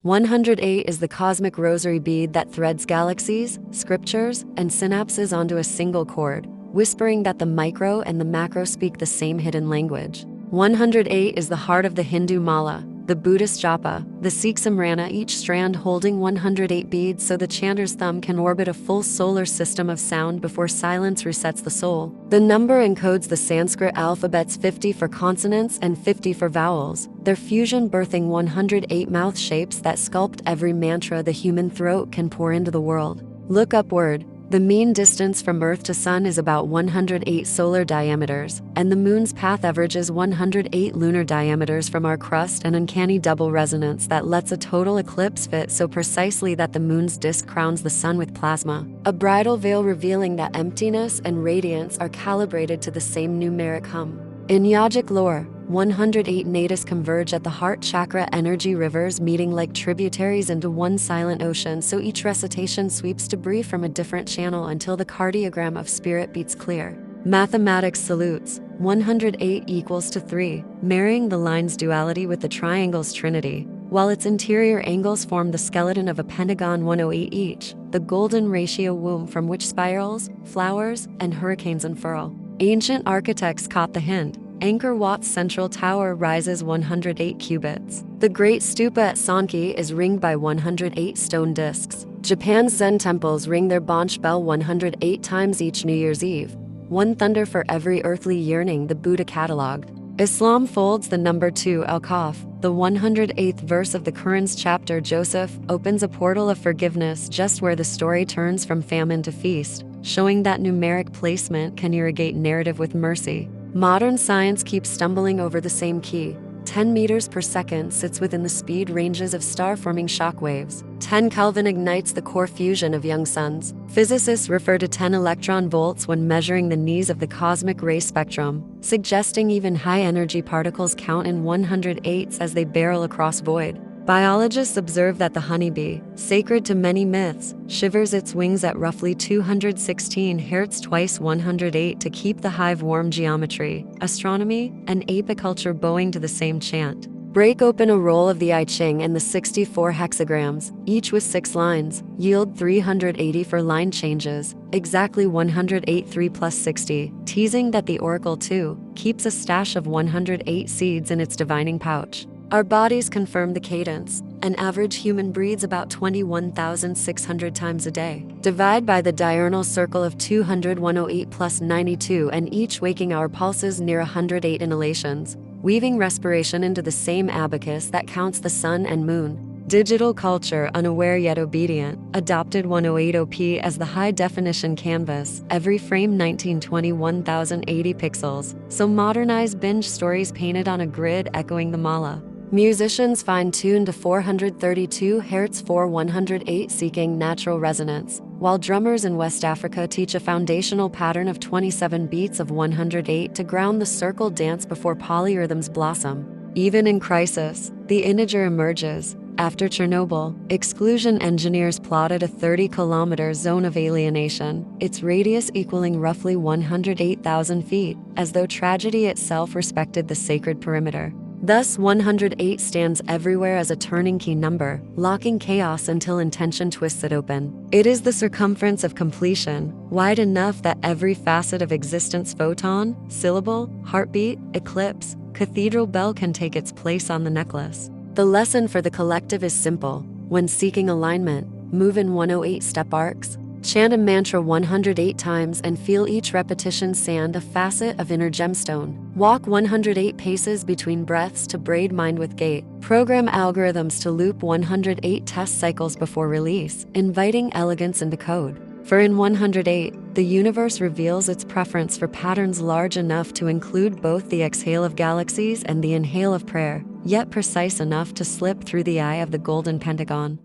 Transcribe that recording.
108 is the cosmic rosary bead that threads galaxies, scriptures, and synapses onto a single chord, whispering that the micro and the macro speak the same hidden language. 108 is the heart of the Hindu mala, the Buddhist japa, the Sikh samrana, each strand holding 108 beads so the chanter's thumb can orbit a full solar system of sound before silence resets the soul. The number encodes the Sanskrit alphabets 50 for consonants and 50 for vowels, their fusion birthing 108 mouth shapes that sculpt every mantra the human throat can pour into the world. Look upward. The mean distance from Earth to Sun is about 108 solar diameters, and the Moon's path averages 108 lunar diameters from our crust, an uncanny double resonance that lets a total eclipse fit so precisely that the Moon's disk crowns the Sun with plasma. A bridal veil revealing that emptiness and radiance are calibrated to the same numeric hum. In yogic lore, 108 nadis converge at the heart chakra, energy rivers meeting like tributaries into one silent ocean, so each recitation sweeps debris from a different channel until the cardiogram of spirit beats clear. Mathematics salutes. 108 equals to 3, marrying the line's duality with the triangle's trinity, while its interior angles form the skeleton of a pentagon. 108 each, the golden ratio womb from which spirals, flowers, and hurricanes unfurl. Ancient architects caught the hint. Angkor Wat's central tower rises 108 cubits. The Great Stupa at Sankey is ringed by 108 stone discs. Japan's Zen temples ring their Bonch bell 108 times each New Year's Eve. One thunder for every earthly yearning, the Buddha cataloged. Islam folds the number 2 al-Kaf, the 108th verse of the Quran's chapter Joseph, opens a portal of forgiveness just where the story turns from famine to feast, showing that numeric placement can irrigate narrative with mercy. Modern science keeps stumbling over the same key. 10 meters per second sits within the speed ranges of star-forming shockwaves. 10 Kelvin ignites the core fusion of young suns. Physicists refer to 10 electron volts when measuring the needs of the cosmic ray spectrum, suggesting even high-energy particles count in 108s as they barrel across void. Biologists observe that the honeybee, sacred to many myths, shivers its wings at roughly 216 Hz twice 108 to keep the hive warm. Geometry, astronomy, and apiculture bowing to the same chant. Break open a roll of the I Ching and the 64 hexagrams, each with 6 lines, yield 380 for line changes, exactly 108 3 plus 60, teasing that the oracle too keeps a stash of 108 seeds in its divining pouch. Our bodies confirm the cadence. An average human breathes about 21,600 times a day. Divide by the diurnal circle of 200, 108 plus 92, and each waking hour pulses near 108 inhalations, weaving respiration into the same abacus that counts the sun and moon. Digital culture, unaware yet obedient, adopted 108op as the high-definition canvas, every frame 1920 1080 pixels, so modernized binge stories painted on a grid echoing the mala. Musicians fine-tune to 432 Hz for 108 seeking natural resonance, while drummers in West Africa teach a foundational pattern of 27 beats of 108 to ground the circle dance before polyrhythms blossom. Even in crisis, the integer emerges. After Chernobyl, exclusion engineers plotted a 30-kilometer zone of alienation, its radius equaling roughly 108,000 feet, as though tragedy itself respected the sacred perimeter. Thus, 108 stands everywhere as a turning key number, locking chaos until intention twists it open. It is the circumference of completion, wide enough that every facet of existence, photon, syllable, heartbeat, eclipse, cathedral bell, can take its place on the necklace. The lesson for the collective is simple. When seeking alignment, move in 108 step arcs. Chant a mantra 108 times and feel each repetition sand a facet of inner gemstone. Walk 108 paces between breaths to braid mind with gait. Program algorithms to loop 108 test cycles before release, inviting elegance into code. For in 108, the universe reveals its preference for patterns large enough to include both the exhale of galaxies and the inhale of prayer, yet precise enough to slip through the eye of the golden pentagon.